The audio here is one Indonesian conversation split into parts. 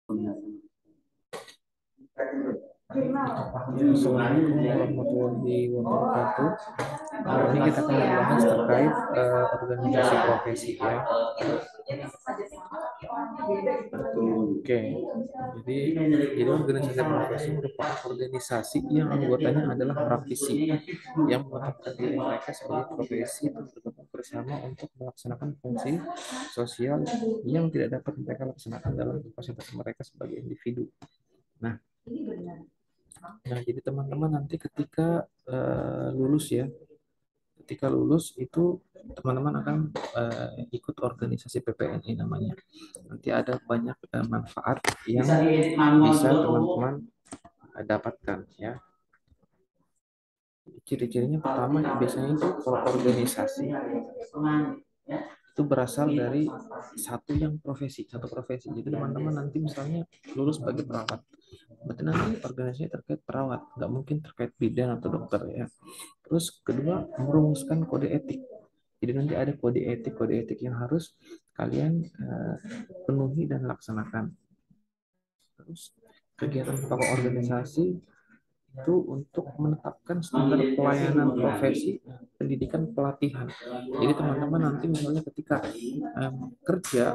Assalamualaikum warahmatullahi wabarakatuh. Hari ini kita akan membahas terkait organisasi profesi ya. Oke, jadi organisasi profesi merupakan organisasi yang anggotanya adalah praktisi yang menetapkan diri mereka sebagai profesi dan bergabung bersama untuk melaksanakan fungsi sosial yang tidak dapat mereka laksanakan dalam kapasitas mereka sebagai individu. Nah, jadi teman-teman nanti ketika lulus ya, ketika lulus itu teman-teman akan ikut organisasi PPNI namanya. Nanti ada banyak manfaat yang bisa teman-teman dapatkan ya. Ciri-cirinya pertama biasanya itu kalau organisasi itu berasal dari satu profesi. Jadi teman-teman nanti misalnya lulus sebagai perawat, berarti nanti organisasinya terkait perawat, nggak mungkin terkait bidan atau dokter ya. Terus kedua, merumuskan kode etik. Jadi nanti ada kode etik yang harus kalian penuhi dan laksanakan. Terus kegiatan pokok organisasi itu untuk menetapkan standar pelayanan profesi, pendidikan, pelatihan. Jadi teman-teman nanti misalnya ketika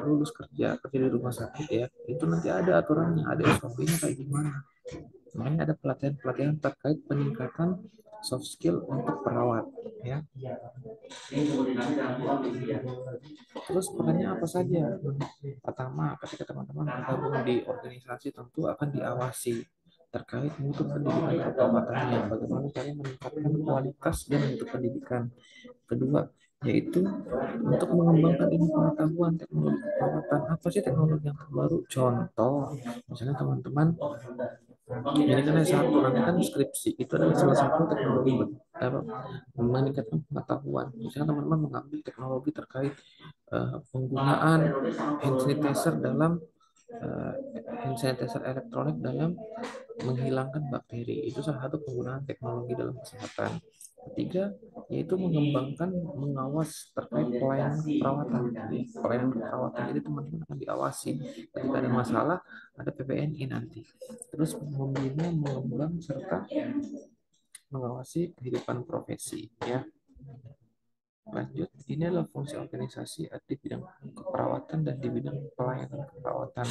lulus kerja di rumah sakit ya, itu nanti ada aturannya, ada SOP-nya kayak gimana. Makanya ada pelatihan-pelatihan terkait peningkatan soft skill untuk perawat ya. Terus perannya apa saja? Pertama, ketika teman-teman bergabung di organisasi tentu akan diawasi terkait mutu pendidikan keperawatannya, bagaimana cara meningkatkan kualitas dan mutu pendidikan. Kedua, yaitu untuk mengembangkan ilmu pengetahuan teknologi keperawatan. Apa sih teknologi yang terbaru? Contoh, misalnya teman-teman ini kan S1, nanti kan skripsi itu adalah salah satu teknologi meningkatkan pengetahuan. Misalnya teman-teman mengambil teknologi terkait penggunaan hand sanitizer elektronik dalam menghilangkan bakteri. Itu salah satu penggunaan teknologi dalam kesehatan. Ketiga, yaitu mengembangkan mengawas terkait pelayanan keperawatan. Pelayanan keperawatan, jadi teman-teman akan diawasi ketika ada masalah, ada PPNI nanti. Terus membina, mengembang serta mengawasi kehidupan profesi ya. Lanjut, ini adalah fungsi organisasi di bidang keperawatan dan di bidang pelayanan keperawatan.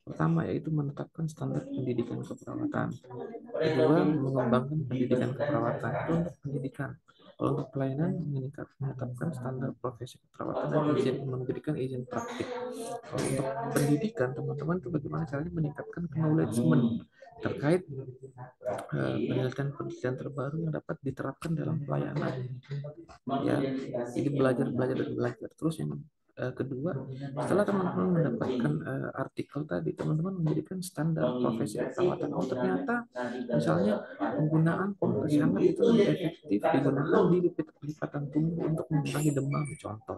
Pertama yaitu menetapkan standar pendidikan keperawatan. Kedua, mengembangkan pendidikan keperawatan. Itu untuk pendidikan. Kalau untuk pelayanan, menetapkan standar profesi keperawatan dan memberikan izin praktik. Kalau untuk pendidikan, teman-teman itu bagaimana caranya meningkatkan knowledge terkait penelitian terbaru yang dapat diterapkan dalam pelayanan. Ya, jadi belajar terus. Yang kedua, setelah teman-teman mendapatkan artikel tadi, teman-teman menjadikan standar profesi keperawatan. Oh, ternyata misalnya penggunaan kompres hangat itu lebih efektif digunakan di lipatan tubuh untuk mengurangi demam, contoh.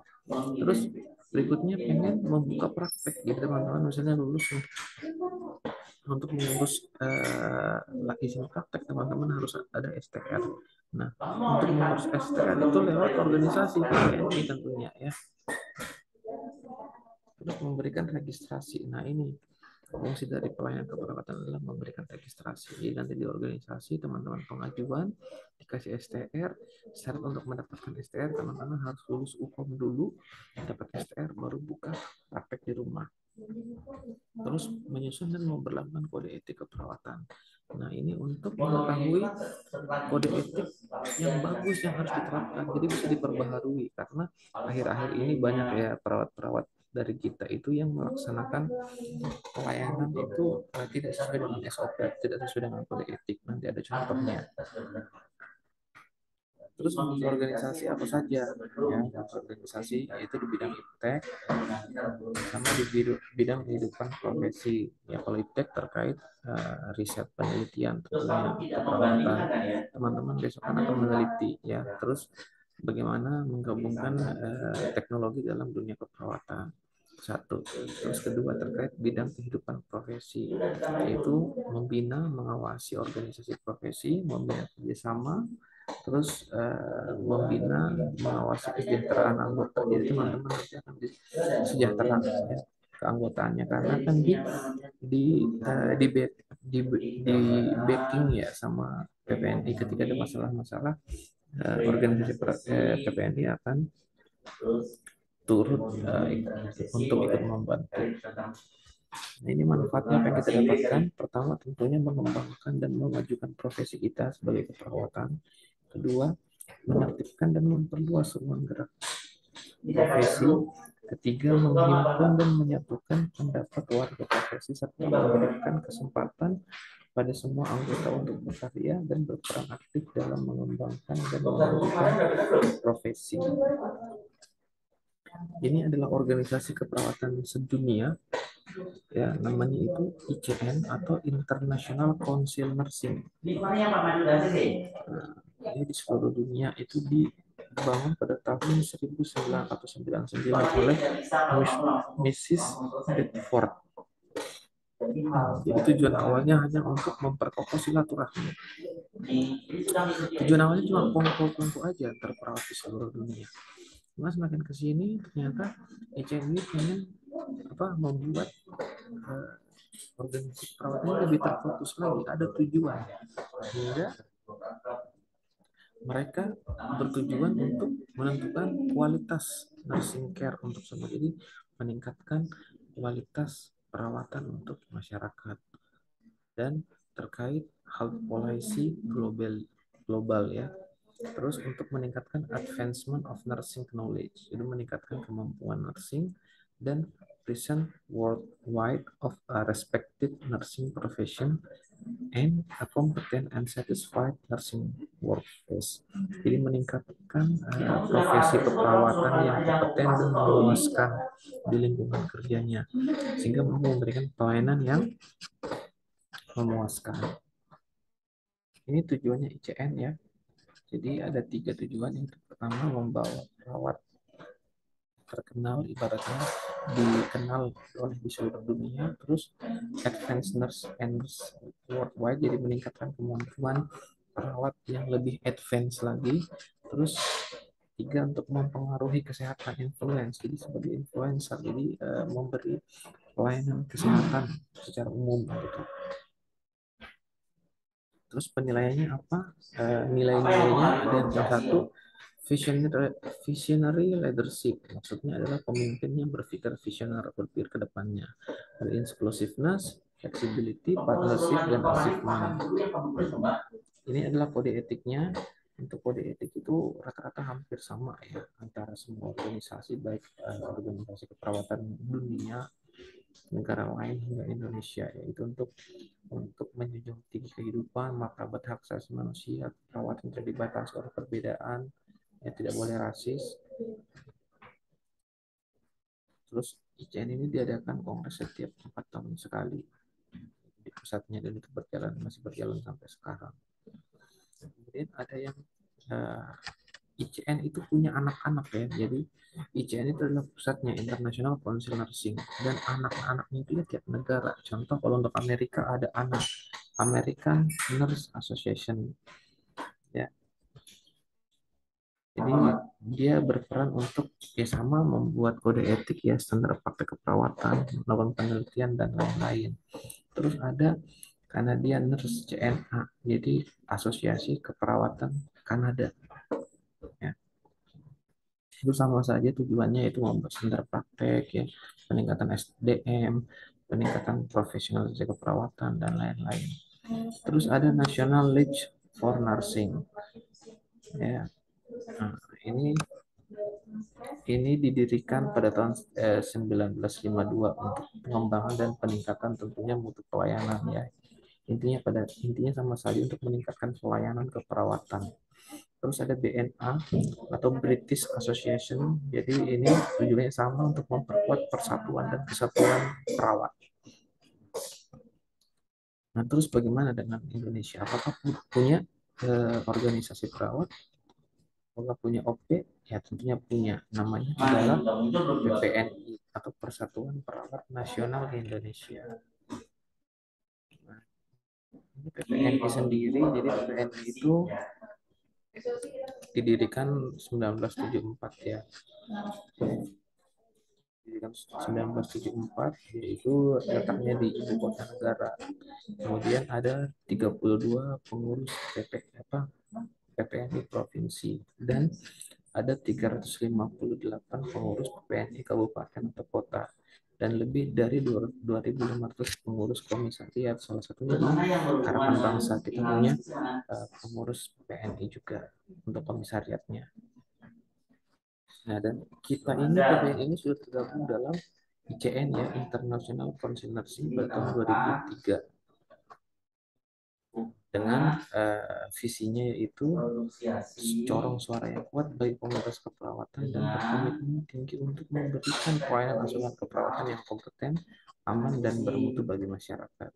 Terus berikutnya pengen membuka praktek, jadi teman-teman misalnya lulus untuk mengurus izin praktek, teman-teman harus ada STR. Nah, untuk mengurus STR itu lewat organisasi PPNI tentunya ya. Terus memberikan registrasi. Nah, ini fungsi dari pelayanan keperawatan adalah memberikan registrasi. Jadi nanti di organisasi teman-teman pengajuan dikasih STR. Syarat untuk mendapatkan STR teman-teman harus lulus UKOM dulu, dapat STR baru buka praktek di rumah. Terus menyusun dan memperlakukan kode etik keperawatan. Nah, ini untuk mengetahui kode etik yang bagus yang harus diterapkan. Jadi bisa diperbaharui karena akhir-akhir ini banyak ya perawat-perawat dari kita itu yang melaksanakan pelayanan itu tidak sesuai dengan SOP, tidak sesuai dengan kode etik. Nanti ada contohnya. Terus organisasi apa saja? Ya, organisasi yaitu di bidang iptek sama di bidang kehidupan profesi. Ya, kalau iptek terkait riset penelitian tentunya keperawatan. Teman-teman besok akan meneliti ya. Terus bagaimana menggabungkan teknologi dalam dunia keperawatan. Satu. Terus kedua terkait bidang kehidupan profesi, yaitu membina, mengawasi organisasi profesi, membina kerjasama, terus membina, mengawasi kesejahteraan anggota. Jadi teman-teman nanti akan sejahtera ya. keanggotaannya, karena kan di di backing ya sama PPNI ketika ada masalah-masalah, organisasi PPNI akan turut untuk ikut membantu. Nah, ini manfaatnya apa yang kita dapatkan. Pertama, tentunya mengembangkan dan memajukan profesi kita sebagai keperawatan. Kedua, menertibkan dan memperluas ruang gerak profesi. Ketiga, menghimpun dan menyatukan pendapat warga profesi serta memberikan kesempatan pada semua anggota untuk berkarya dan berperan aktif dalam mengembangkan dan memajukan profesi. Ini adalah organisasi keperawatan sedunia, ya, namanya itu ICN atau International Council Nursing. Nah, ini di seluruh dunia itu dibangun pada tahun 1999 oleh Mrs. Bedford. Jadi tujuan awalnya hanya untuk memperkokoh silaturahmi. Tujuan awalnya cuma kumpul-kumpul aja terperawat di seluruh dunia. Cuma semakin ke sini ternyata ICN ini ingin membuat organisasi perawatan lebih terfokus lagi, ada tujuan, sehingga mereka bertujuan untuk menentukan kualitas nursing care untuk semua, jadi meningkatkan kualitas perawatan untuk masyarakat dan terkait health policy global ya. Terus untuk meningkatkan advancement of nursing knowledge, jadi meningkatkan kemampuan nursing dan present worldwide of a respected nursing profession and a competent and satisfied nursing workforce. Jadi meningkatkan profesi keperawatan yang kompeten dan memuaskan di lingkungan kerjanya, sehingga memberikan pelayanan yang memuaskan. Ini tujuannya ICN ya. Jadi ada 3 tujuan. Yang pertama, membawa perawat terkenal, ibaratnya dikenal oleh di seluruh dunia. Terus advanced nurse and worldwide, jadi meningkatkan kemampuan perawat yang lebih advance lagi. Terus 3, untuk mempengaruhi kesehatan, influence, jadi sebagai influencer, jadi memberi pelayanan kesehatan secara umum gitu. Terus penilaiannya apa? Nilai-nilainya ada yang satu, visionary leadership, maksudnya adalah pemimpin yang berpikir visioner, berpikir ke depannya. Ada inclusiveness, flexibility, partnership, dan achievement. Ini adalah kode etiknya. Untuk kode etik itu rata-rata hampir sama ya antara semua organisasi, baik organisasi keperawatan dunia, negara lain hingga Indonesia, yaitu untuk menjunjung tinggi kehidupan, martabat hak asasi manusia, perawatan tidak dibatasi oleh perbedaan, ya, tidak boleh rasis. Terus ICN ini diadakan kongres setiap 4 tahun sekali di pusatnya, dan itu masih berjalan sampai sekarang. Kemudian ada yang ICN itu punya anak-anak ya, jadi ICN itu adalah pusatnya International Council Nursing, dan anak-anaknya itu ya tiap negara. Contoh kalau untuk Amerika ada American Nurse Association ya. Jadi dia berperan untuk sama membuat kode etik ya, standar praktek keperawatan, melakukan penelitian dan lain-lain. Terus ada Canadian Nurse CNA, jadi Asosiasi Keperawatan Kanada. Ya. Itu sama saja tujuannya, itu membuat standar praktek ya, peningkatan SDM, peningkatan profesionalisasi keperawatan dan lain-lain. Terus ada National League for Nursing. Ya. Nah, ini didirikan pada tahun 1952 untuk pengembangan dan peningkatan tentunya mutu pelayanan ya. Intinya sama saja untuk meningkatkan pelayanan keperawatan. Terus ada BNA atau British Association. Jadi ini tujuannya sama, untuk memperkuat persatuan dan kesatuan perawat. Nah, terus bagaimana dengan Indonesia? Apakah punya organisasi perawat? Apakah punya OP? Ya tentunya punya. Namanya adalah PPNI atau Persatuan Perawat Nasional Indonesia. Nah, ini PPNI sendiri, jadi PPNI itu didirikan 1974 ya. didirikan 1974, yaitu letaknya di ibu kota negara. Kemudian ada 32 pengurus PPNI provinsi dan ada 358 pengurus PPNI kabupaten atau kota dan lebih dari 2.500 pengurus komisariat. Salah satunya di Harapan Bangsa kita punya pengurus PPNI juga untuk komisariatnya. Nah, dan kita ini PPNI ini sudah tergabung dalam ICN ya, International Council pada tahun 2003 dengan visinya yaitu corong suara yang kuat bagi komunitas keperawatan dan berkomitmen tinggi untuk memberikan pelayanan asuhan keperawatan yang kompeten, aman, dan bermutu bagi masyarakat.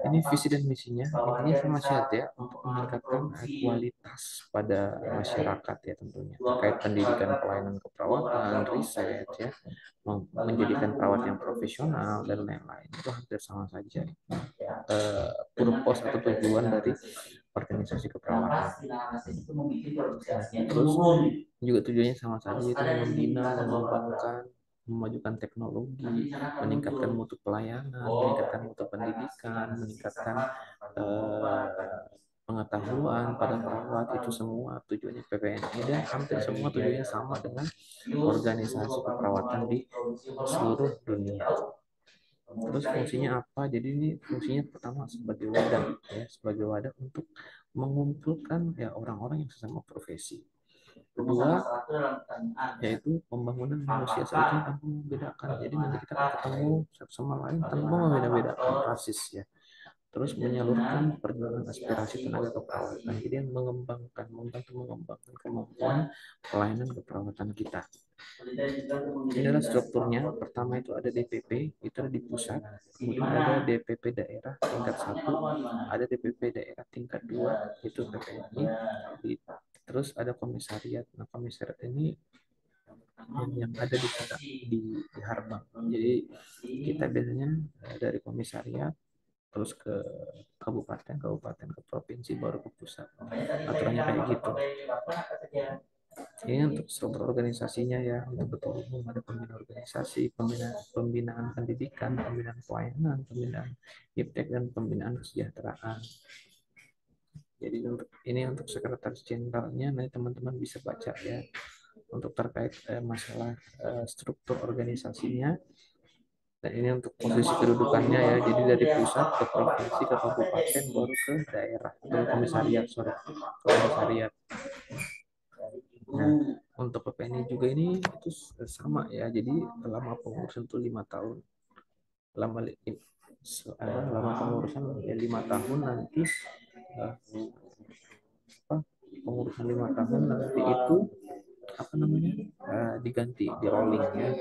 Ini visi dan misinya, intinya sama saja untuk meningkatkan kualitas pada masyarakat ya tentunya terkait pendidikan pelayanan keperawatan, riset ya, menjadikan perawat yang profesional dan lain-lain itu hampir sama saja. Purpose atau tujuan dari organisasi keperawatan. Terus juga tujuannya sama saja yaitu membina, mengembangkan, memajukan teknologi, meningkatkan mutu pelayanan, meningkatkan mutu pendidikan, meningkatkan pengetahuan pada perawat. Itu semua tujuannya PPNI dan hampir semua tujuannya sama dengan organisasi keperawatan di seluruh dunia. Terus fungsinya apa? Jadi ini fungsinya pertama sebagai wadah ya, sebagai wadah untuk mengumpulkan ya orang-orang yang sesama profesi. Kedua, yaitu pembangunan manusia seutuhnya tanpa membedakan. Jadi nanti kita akan ketemu satu sama lain tanpa membeda-bedakan rasis ya. Terus menyalurkan perjuangan aspirasi tenaga keperawatan. Jadi yang mengembangkan, membantu mengembangkan kemampuan pelayanan keperawatan kita. Ini adalah strukturnya. Pertama itu ada DPP, itu ada di pusat. Kemudian ada DPP daerah tingkat 1, ada DPP daerah tingkat 2, itu PPNI. Terus ada komisariat. Nah, komisariat ini yang ada di kita di Harbang. Jadi kita biasanya dari komisariat terus ke kabupaten, ke provinsi, baru ke pusat. Aturannya kayak gitu. Ini untuk struktur organisasinya ya, untuk ketua umum ada pembina organisasi, pembinaan pendidikan, pembinaan pelayanan, pembinaan iptek, dan pembinaan kesejahteraan. Jadi untuk sekretaris jenderalnya nanti teman-teman bisa baca ya untuk terkait masalah struktur organisasinya. Dan ini untuk posisi kedudukannya ya, jadi dari pusat ke provinsi ke kabupaten baru ke daerah, ke komisariat, komisariat. Nah, untuk PPNI juga ini itu sama ya, jadi lama pengurusan itu 5 tahun. Lama pengurusan ya 5 tahun nanti pengurusan 5 tahun nanti itu diganti di rolling ya,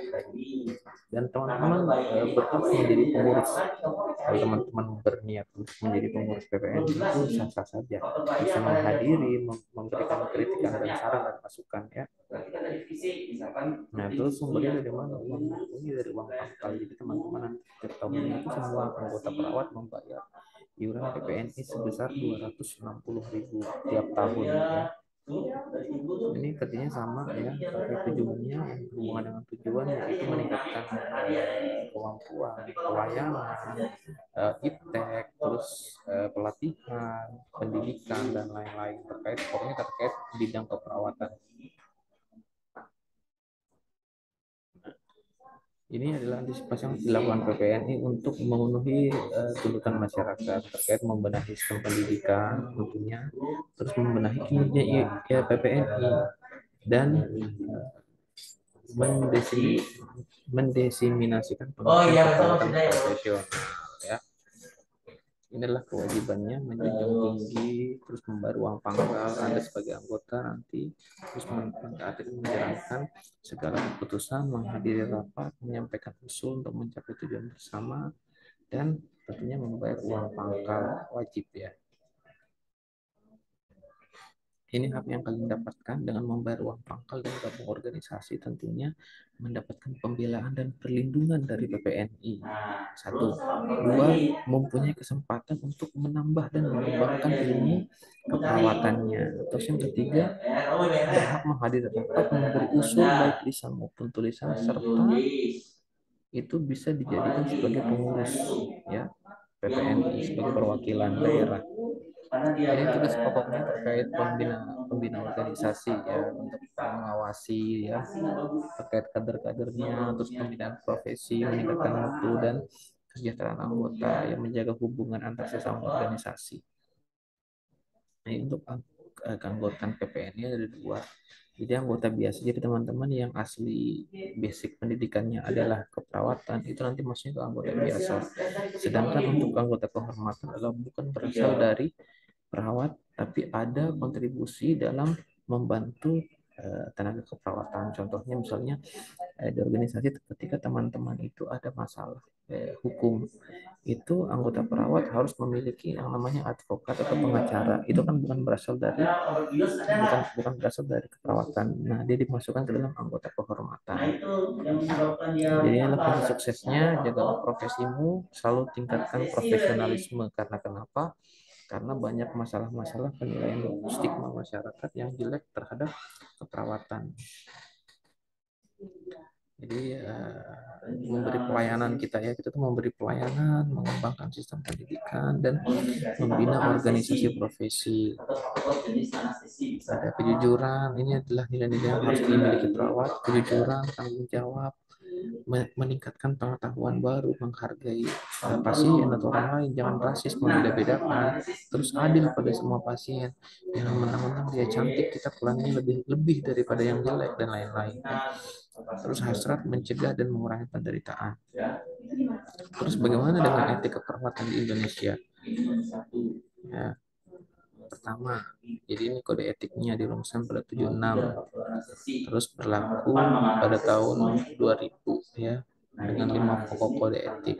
dan teman-teman berhak menjadi pengurus. Kalau teman-teman berniat untuk menjadi pengurus PPNI itu sah-sah saja, bisa menghadiri, memberikan kritikan dan saran dan masukan ya. Nah, terus sumbernya dari mana? Ini dari uang pangkal. Jadi teman-teman nanti setiap tahunnya itu semua anggota perawat membayar iuran PPNI sebesar 260.000 tiap tahun ya. Ini kerjanya sama ya, terkait tujuannya yang berhubungan dengan tujuan yaitu meningkatkan kemampuan pelayanan, iptek, terus pelatihan, pendidikan, dan lain-lain terkait bidang keperawatan. Ini adalah antisipasi yang dilakukan PPNI untuk memenuhi tuntutan masyarakat terkait membenahi sistem pendidikan tentunya, terus membenahi kinerja PPNI dan mendesiminasikan pendidikan keperawatan profesional ya. Ini adalah kewajibannya menjunjung tinggi, terus membayar uang pangkal Anda sebagai anggota nanti, terus menjalankan segala keputusan, menghadiri rapat, menyampaikan usul untuk mencapai tujuan bersama, dan tentunya membayar uang pangkal wajib ya. Ini hak yang kalian dapatkan dengan membayar uang pangkal dan gabung organisasi, tentunya mendapatkan pembelaan dan perlindungan dari PPNI. Satu, dua, mempunyai kesempatan untuk menambah dan mengembangkan ilmu keperawatannya. Terus yang ketiga, berhak menghadirkan rapat, memberi usul baik lisan maupun tulisan, serta itu bisa dijadikan sebagai pengurus ya PPNI sebagai perwakilan daerah. Ini tugas pokoknya terkait pembina organisasi ya untuk mengawasi ya terkait kader-kadernya, terus pembinaan profesi, meningkatkan mutu dan kesejahteraan anggota yang menjaga hubungan antar sesama organisasi. Nah, untuk keanggotaan PPN-nya ada dua. Jadi anggota biasa, jadi teman-teman yang asli basic pendidikannya adalah keperawatan, itu nanti masuknya ke anggota biasa. Sedangkan untuk anggota kehormatan adalah bukan berasal dari perawat, tapi ada kontribusi dalam membantu tenaga keperawatan. Contohnya misalnya di organisasi ketika teman-teman itu ada masalah hukum, itu anggota perawat harus memiliki yang namanya advokat atau pengacara. Itu kan bukan berasal dari keperawatan. Nah, dia dimasukkan ke dalam anggota kehormatan. Jadi adalah kunci suksesnya, jagalah profesimu, selalu tingkatkan profesionalisme. Karena kenapa? Karena banyak masalah-masalah penilaian stigma masyarakat yang jelek terhadap keperawatan. Jadi memberi pelayanan kita tuh memberi pelayanan, mengembangkan sistem pendidikan dan membina organisasi profesi. Ada kejujuran, ini adalah nilai-nilai yang harus dimiliki perawat. Kejujuran, tanggung jawab, meningkatkan pengetahuan baru, menghargai pasien atau orang lain, jangan rasis, membeda-bedakan, terus adil pada semua pasien. Jangan mentang-mentang dia cantik kita pelannya lebih daripada yang jelek dan lain-lain. Terus hasrat mencegah dan mengurangi penderitaan. Terus bagaimana dengan etika keperawatan di Indonesia? Ya, pertama, jadi ini kode etiknya dirumuskan pada 76, terus berlaku pada tahun 2000 ya, dengan 5 pokok kode etik.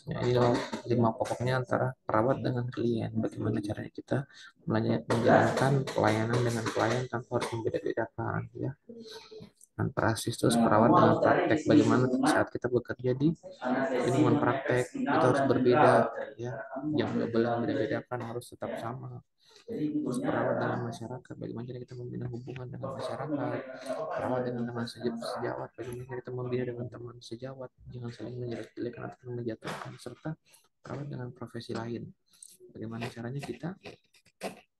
Ya, ini 5 pokoknya antara perawat dengan klien. Bagaimana caranya kita menjalankan pelayanan dengan klien tanpa harus membeda-bedakan ya. Dan prasis terus perawat dengan praktek, bagaimana saat kita bekerja di lingkungan praktek itu harus berbeda ya, yang nggak boleh membeda-bedakan, harus tetap sama. Terus perawat dengan masyarakat, bagaimana kita membina hubungan dengan masyarakat. Perawat dengan teman sejawat, bagaimana kita membina dengan teman sejawat, jangan saling menjelek-jelekan atau menjatuhkan. Serta perawat dengan profesi lain, bagaimana caranya kita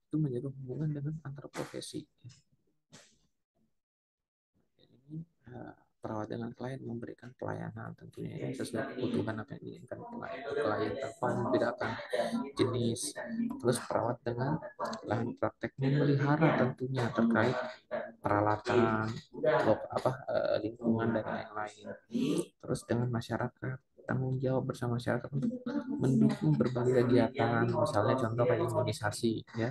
itu menjaga hubungan dengan antar profesi. Ini perawat dengan klien memberikan pelayanan tentunya yang sesuai kebutuhan apa yang diinginkan klien tanpa membedakan jenis. Terus perawat dengan lahan praktek memelihara tentunya terkait peralatan, lingkungan dan lain-lain. Terus dengan masyarakat, tanggung jawab bersama masyarakat untuk mendukung berbagai kegiatan, misalnya contoh kayak imunisasi ya,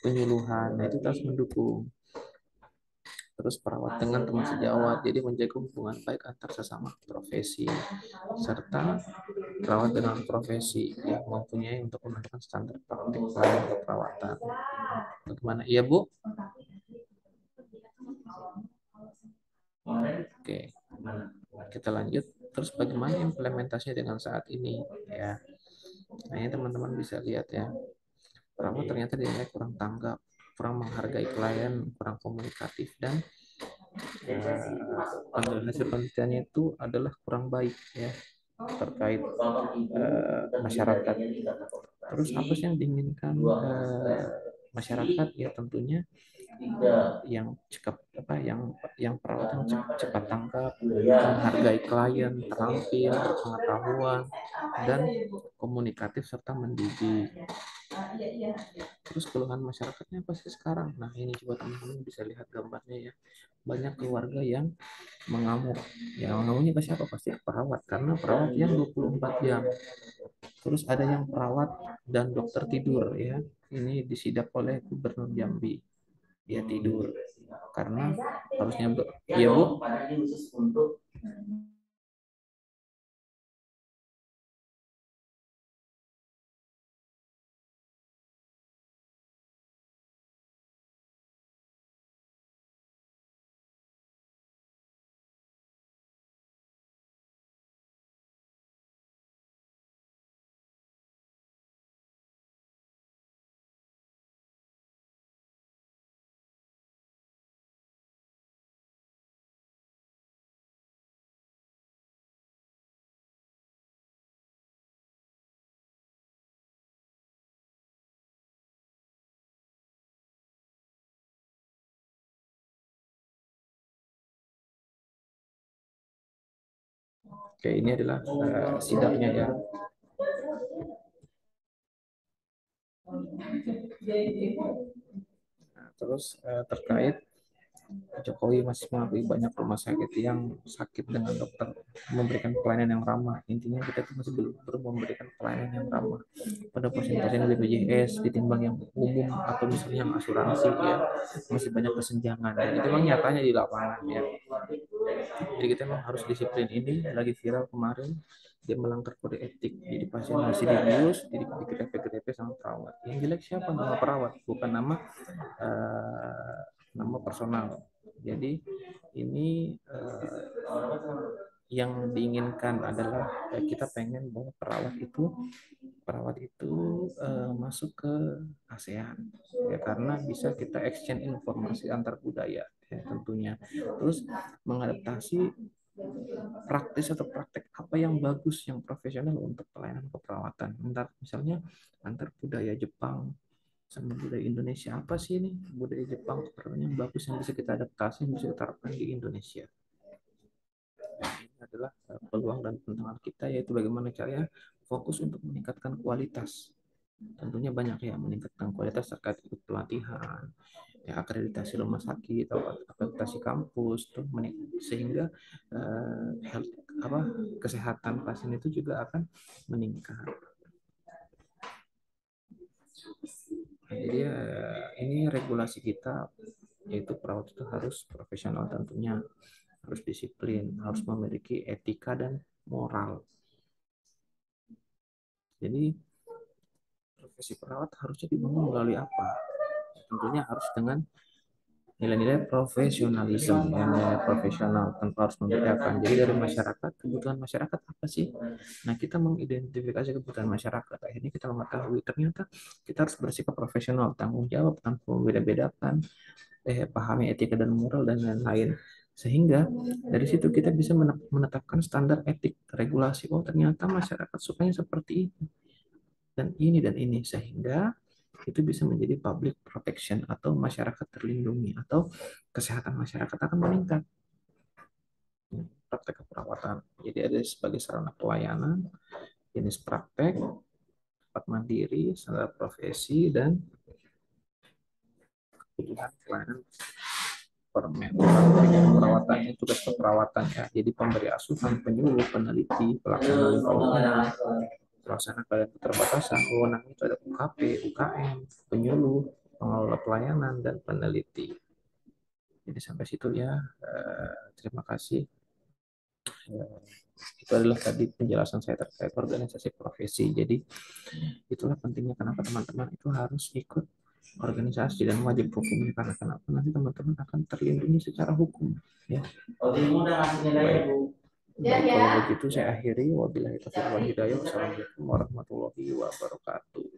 penyuluhan, nah itu harus mendukung. Terus perawat dengan teman sejawat, jadi menjaga hubungan baik antar sesama profesi. Serta perawat dengan profesi yang mempunyai untuk menentukan standar praktik pelayanan keperawatan. Bagaimana? Iya, Bu? Oke, kita lanjut. Terus bagaimana implementasinya dengan saat ini? Ya, nah ini teman-teman bisa lihat ya. Perawat ternyata dinilai kurang tanggap, kurang menghargai klien, kurang komunikatif, dan hasil penelitiannya itu adalah kurang baik ya terkait masyarakat. Terus apa sih yang diinginkan masyarakat? Ya tentunya yang cepat yang perawat yang cepat tanggap, menghargai klien, terampil, berpengetahuan, dan komunikatif serta mendidik. Terus keluhan masyarakatnya apa sih sekarang? Nah ini coba teman-teman bisa lihat gambarnya ya. Banyak keluarga yang mengamuk. Ya mengamuknya pasti apa? Pasti perawat, karena perawat yang 24 jam. Terus ada yang perawat dan dokter tidur ya. Ini disidak oleh Gubernur Jambi. Dia tidur karena harusnya ya Bu. Oke, ini adalah sidapnya ya. Nah, terus terkait Jokowi masih mengakui banyak rumah sakit yang sakit dengan dokter memberikan pelayanan yang ramah. Intinya kita tuh masih belum memberikan pelayanan yang ramah pada pasien-pasien BPJS ditimbang yang umum atau misalnya yang asuransi ya, masih banyak kesenjangan. Dan itu memang nyatanya di lapangan ya. Jadi kita memang harus disiplin. Ini lagi viral kemarin, dia melanggar kode etik. Jadi pasien masih dibius, jadi dikrepe-krepe sama perawat. Yang jelek siapa? Nama perawat, bukan eh, nama personal. Jadi ini yang diinginkan adalah kita pengen bahwa perawat itu masuk ke ASEAN ya, karena bisa kita exchange informasi antar budaya ya, tentunya. Terus mengadaptasi praktis atau praktek apa yang bagus, yang profesional untuk pelayanan keperawatan. Misalnya antar budaya Jepang sama budaya Indonesia, apa sih ini budaya Jepang keperawatan yang bagus yang bisa kita adaptasi, yang bisa kita terapkan di Indonesia. Ini adalah peluang dan tantangan kita, yaitu bagaimana caranya fokus untuk meningkatkan kualitas. Tentunya banyak ya, meningkatkan kualitas terkait pelatihan, ya, akreditasi rumah sakit atau akreditasi kampus tuh, sehingga health apa kesehatan pasien itu juga akan meningkat. Nah, jadi ini regulasi kita, yaitu perawat itu harus profesional tentunya, harus disiplin, harus memiliki etika dan moral. Jadi profesi perawat harusnya dibangun melalui apa? Tentunya harus dengan nilai-nilai profesionalisme, nilai profesional tentu harus membedakan. Jadi dari masyarakat, kebutuhan masyarakat apa sih? Nah, kita mengidentifikasi kebutuhan masyarakat. Akhirnya kita mengetahui ternyata kita harus bersikap profesional, tanggung jawab tanpa membeda-bedakan, pahami etika dan moral dan lain-lain. Sehingga dari situ kita bisa menetapkan standar etik, regulasi. Oh, ternyata masyarakat sukanya seperti dan ini, sehingga itu bisa menjadi public protection atau masyarakat terlindungi atau kesehatan masyarakat akan meningkat. Praktek keperawatan jadi ada sebagai sarana pelayanan, jenis praktek, tempat mandiri, standar profesi, dan kebutuhan pelayanan permen. Perawatannya tugas keperawatan ya, jadi pemberi asuhan, penyuluh, peneliti, pelaksana lingkungan, pelaksana keadaan keterbatasan, wewenang itu ada UKP, UKM, penyuluh, pengelola pelayanan, dan peneliti. Jadi sampai situ ya. Terima kasih. Itu adalah tadi penjelasan saya terkait organisasi profesi. Jadi itulah pentingnya kenapa teman-teman itu harus ikut organisasi dan wajib hukumnya, karena kenapa nanti teman-teman akan terlindungi secara hukum ya. Baik. Baik, kalau begitu saya akhiri. Wabillahi taufiq wal hidayah. Wassalamualaikum warahmatullahi wabarakatuh.